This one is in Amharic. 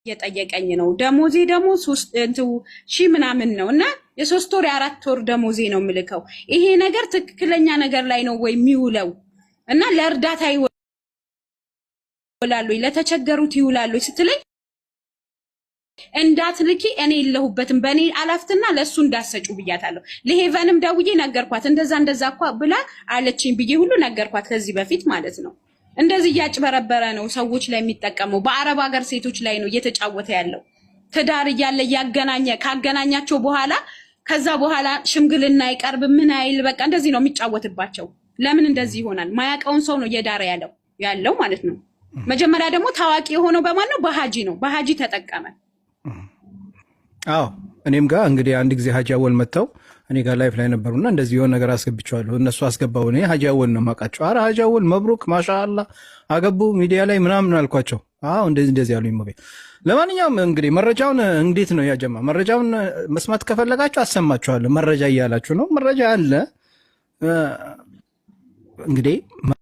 እየጠየቀኝ ነው። ደሞዜ ደግሞ 3,000 ምናምን ነው እና የ3 ወር የ4 ወር ደሞዜ ነው የምልከው። ይሄ ነገር ትክክለኛ ነገር ላይ ነው ወይ የሚውለው? እና ለእርዳታ ይውላሉ ለተቸገሩት ይውላሉ ስትለኝ እንዳትልኪ እኔ የለሁበትም በእኔ አላፍትና ለሱ እንዳሰጩ ብያታለሁ። ለሄቨንም ደውዬ ነገርኳት። እንደዛ እኮ ብላ አለችኝ ብዬ ሁሉ ነገርኳት ከዚህ በፊት ማለት ነው። እንደዚህ እያጭበረበረ ነው ሰዎች ላይ የሚጠቀመው። በአረብ ሀገር ሴቶች ላይ ነው እየተጫወተ ያለው። ትዳር እያለ ካገናኛቸው በኋላ ከዛ በኋላ ሽምግልና አይቀርብ ምን አይል በቃ እንደዚህ ነው የሚጫወትባቸው። ለምን እንደዚህ ይሆናል? ማያውቀውን ሰው ነው እየዳረ ያለው ማለት ነው። መጀመሪያ ደግሞ ታዋቂ የሆነው በማን ነው? በሃጂ ነው። በሃጂ ተጠቀመ። አዎ እኔም ጋር እንግዲህ አንድ ጊዜ ሀጂ አወል መጥተው እኔ ጋር ላይፍ ላይ ነበሩና እንደዚህ የሆነ ነገር አስገብቼዋለሁ። እነሱ አስገባው እኔ ሀጂ አወል ነው የማውቃቸው። ኧረ ሀጂ አወል መብሩክ ማሻአላ አገቡ ሚዲያ ላይ ምናምን አልኳቸው። አዎ እንደዚህ ያሉኝ ሞቤ። ለማንኛውም እንግዲህ መረጃውን እንዴት ነው ያጀማ? መረጃውን መስማት ከፈለጋችሁ አሰማችኋለሁ። መረጃ እያላችሁ ነው። መረጃ አለ እንግዲህ